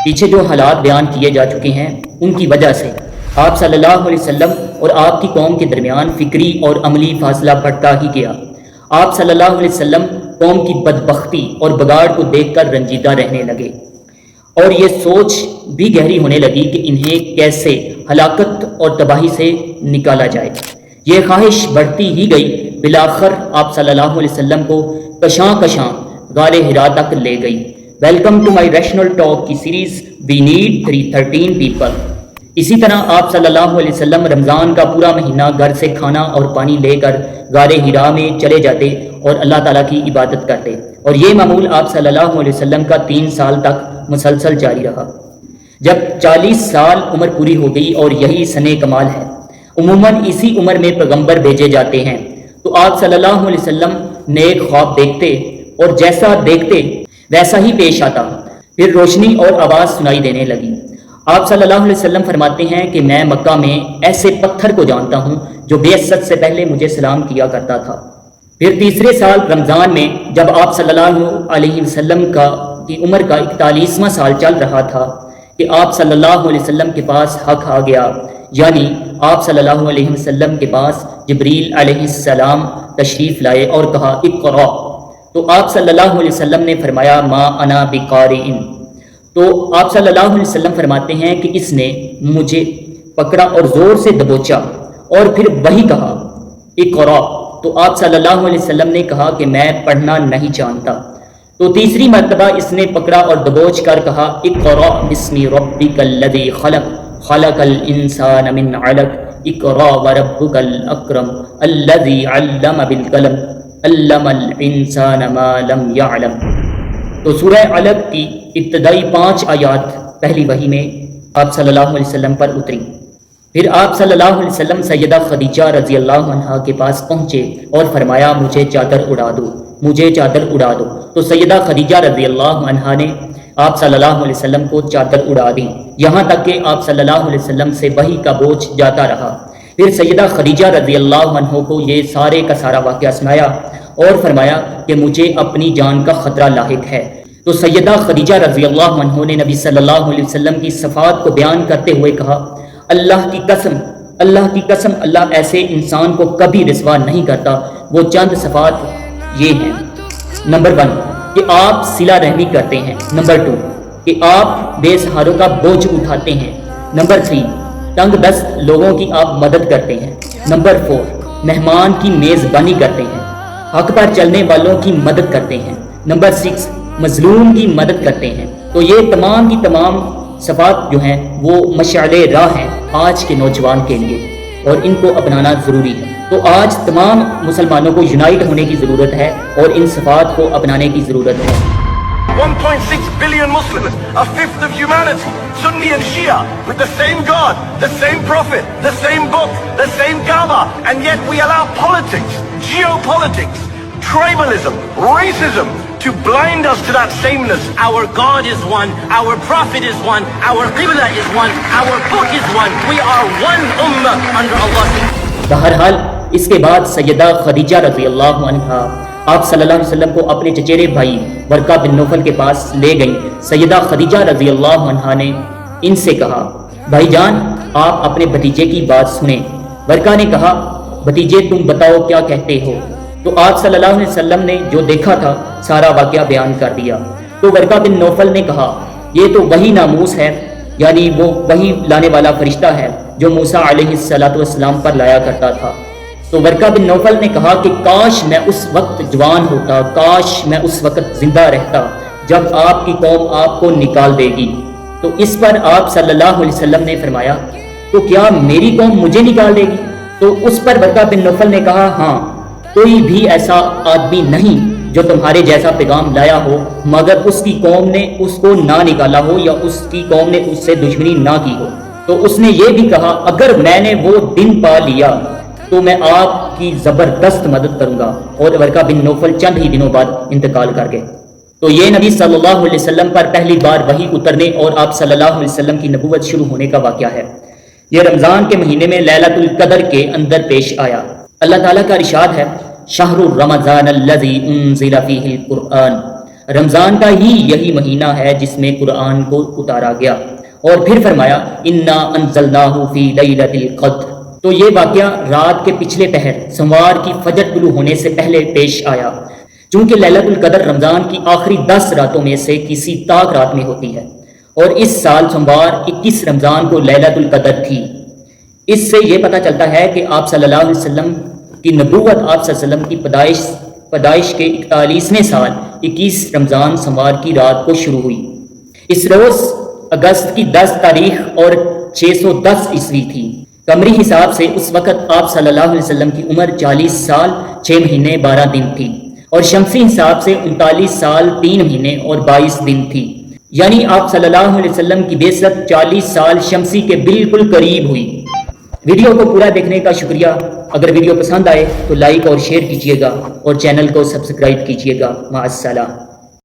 پیچھے جو حالات بیان کیے جا چکے ہیں ان کی وجہ سے آپ صلی اللہ علیہ وسلم اور آپ کی قوم کے درمیان فکری اور عملی فاصلہ بڑھتا ہی گیا۔ آپ صلی اللہ علیہ وسلم قوم کی بدبختی اور بگاڑ کو دیکھ کر رنجیدہ رہنے لگے اور یہ سوچ بھی گہری ہونے لگی کہ انہیں کیسے ہلاکت اور تباہی سے نکالا جائے۔ یہ خواہش بڑھتی ہی گئی، بالآخر آپ صلی اللہ علیہ وسلم کو کشاں کشاں غار حرا تک لے گئی۔ Welcome to my rational talk کی سیریز وی نیڈ 313 پیپل۔ اسی طرح آپ صلی اللہ علیہ وسلم رمضان کا پورا مہینہ گھر سے کھانا اور پانی لے کر غار حرا میں چلے جاتے اور اللہ تعالیٰ کی عبادت کرتے، اور یہ معمول آپ صلی اللہ علیہ وسلم کا 3 سال تک مسلسل جاری رہا۔ جب 40 سال عمر پوری ہو گئی اور یہی سن کمال ہے، عموماً اسی عمر میں پیغمبر بھیجے جاتے ہیں، تو آپ صلی اللہ علیہ وسلم نیک خواب دیکھتے اور جیسا دیکھتے ویسا ہی پیش آتا۔ پھر روشنی اور آواز سنائی دینے لگی۔ آپ صلی اللہ علیہ وسلم فرماتے ہیں کہ میں مکہ میں ایسے پتھر کو جانتا ہوں جو بعثت سے پہلے مجھے سلام کیا کرتا تھا۔ پھر تیسرے سال رمضان میں جب آپ صلی اللہ علیہ وسلم کی عمر کا 41واں سال چل رہا تھا کہ آپ صلی اللہ علیہ وسلم کے پاس حق آ گیا، یعنی آپ صلی اللہ علیہ وسلم کے پاس جبریل علیہ السلام تشریف لائے اور کہا اقرا، تو آپ صلی اللہ علیہ وسلم نے فرمایا ما انا بقارئ، تو آپ صلی اللہ علیہ وسلم فرماتے ہیں کہ اس نے مجھے پکڑا اور زور سے دبوچا اور پھر وہی کہا اقرا، تو آپ صلی اللہ علیہ وسلم نے کہا کہ میں پڑھنا نہیں جانتا، تو تیسری مرتبہ اس نے پکڑا اور دبوچ کر کہا اقرا بسم ربک الذی خلق خلق الانسان من علق اقرا وربک الاکرم الذی علم بالقلم علم الانسان ما لم یعلم۔ تو سورہ علق کی ابتدائی 5 آیات پہلی وحی میں آپ صلی اللہ علیہ وسلم پر اتری۔ پھر آپ صلی اللہ علیہ وسلم سیدہ خدیجہ رضی اللہ عنہا کے پاس پہنچے اور فرمایا مجھے چادر اڑا دو، مجھے چادر اڑا دو، تو سیدہ خدیجہ رضی اللہ عنہا نے آپ صلی اللہ علیہ وسلم کو چادر اڑا دی، یہاں تک کہ آپ صلی اللہ علیہ وسلم سے وحی کا بوجھ جاتا رہا۔ پھر سیدہ خدیجہ رضی اللہ عنہ کو یہ سارے کا سارا واقعہ سنایا اور فرمایا کہ مجھے اپنی جان کا خطرہ لاحق ہے۔ تو سیدہ خدیجہ رضی اللہ عنہ نے نبی صلی اللہ علیہ وسلم کی صفات کو بیان کرتے ہوئے کہا اللہ کی قسم، اللہ کی قسم، اللہ ایسے انسان کو کبھی رسوا نہیں کرتا۔ وہ چند صفات یہ ہیں، نمبر 1 کہ آپ صلہ رحمی کرتے ہیں، نمبر 2 کہ آپ بے سہاروں کا بوجھ اٹھاتے ہیں، نمبر 3 تنگ دست لوگوں کی آپ مدد کرتے ہیں، نمبر 4 مہمان کی میزبانی کرتے ہیں، حق پر چلنے والوں کی مدد کرتے ہیں، نمبر 6 مظلوم کی مدد کرتے ہیں۔ تو یہ تمام کی تمام صفات جو ہیں وہ مشعل راہ ہیں آج کے نوجوان کے لیے، اور ان کو اپنانا ضروری ہے۔ تو آج تمام مسلمانوں کو یونائٹ ہونے کی ضرورت ہے اور ان صفات کو اپنانے کی ضرورت ہے۔ 1.6 billion Muslims, a fifth of humanity, Sunni and Shia, with the same God, the same prophet, the same book, the same Kaaba, and yet we allow politics, geopolitics, tribalism, racism to blind us to that sameness. Our God is one, our prophet is one, our Qibla is one, our book is one. We are one ummah under Allah. بہرحال اس کے بعد سیدہ خدیجہ رضی اللہ عنہا آپ صلی اللہ علیہ وسلم کو اپنے چچیرے بھائی ورقہ بن نوفل کے پاس لے گئیں۔ سیدہ خدیجہ رضی اللہ عنہا نے ان سے کہا بھائی جان آپ اپنے بھتیجے کی بات سنیں۔ ورقہ نے کہا بھتیجے تم بتاؤ کیا کہتے ہو؟ تو آپ صلی اللہ علیہ وسلم نے جو دیکھا تھا سارا واقعہ بیان کر دیا۔ تو ورقہ بن نوفل نے کہا یہ تو وہی ناموس ہے، یعنی وہ وہی لانے والا فرشتہ ہے جو موسیٰ علیہ السلام پر لایا کرتا تھا۔ تو ورقہ بن نوفل نے کہا کہ کاش میں اس وقت جوان ہوتا، کاش میں اس وقت زندہ رہتا جب آپ کی قوم آپ کو نکال دے گی۔ تو اس پر آپ صلی اللہ علیہ وسلم نے فرمایا تو کیا میری قوم مجھے نکال دے گی؟ تو اس پر ورقہ بن نوفل نے کہا ہاں، کوئی بھی ایسا آدمی نہیں جو تمہارے جیسا پیغام لایا ہو مگر اس کی قوم نے اس کو نہ نکالا ہو یا اس کی قوم نے اس سے دشمنی نہ کی ہو۔ تو اس نے یہ بھی کہا اگر میں نے وہ دن پا لیا تو میں آپ کی زبردست مدد کروں گا، اور ورقہ بن نوفل چند ہی دنوں بعد انتقال کر گئے۔ تو یہ نبی صلی اللہ علیہ وسلم پر پہلی بار وحی اترنے اور آپ صلی اللہ علیہ وسلم کی نبوت شروع ہونے کا واقعہ ہے۔ یہ رمضان کے مہینے میں لیلۃ القدر کے اندر پیش آیا۔ اللہ تعالیٰ کا ارشاد ہے شہر رمضان الذی انزل فیہ القرآن، رمضان کا ہی یہی مہینہ ہے جس میں قرآن کو اتارا گیا، اور پھر فرمایا انا انزلناہ فی لیلۃ القدر۔ تو یہ واقعہ رات کے پچھلے پہر سوموار کی فجر طلوع ہونے سے پہلے پیش آیا، چونکہ لیلۃ القدر رمضان کی آخری 10 راتوں میں سے کسی طاق رات میں ہوتی ہے، اور اس سال سوموار 21 رمضان کو لیلۃ القدر تھی۔ اس سے یہ پتہ چلتا ہے کہ آپ صلی اللہ علیہ وسلم کی نبوت آپ صلی اللہ علیہ وسلم کی پیدائش کے 41ویں سال 21 رمضان سوموار کی رات کو شروع ہوئی۔ اس روز اگست کی 10 تاریخ اور 610 عیسوی تھی۔ قمری حساب سے اس وقت آپ صلی اللہ علیہ وسلم کی عمر 40 سال 6 مہینے 12 دن تھی، اور شمسی حساب سے 39 سال 3 مہینے اور 22 دن تھی، یعنی آپ صلی اللہ علیہ وسلم کی بعثت 40 سال شمسی کے بالکل قریب ہوئی۔ ویڈیو کو پورا دیکھنے کا شکریہ۔ اگر ویڈیو پسند آئے تو لائک اور شیئر کیجیے گا، اور چینل کو سبسکرائب کیجیے گا۔ مع السلامہ۔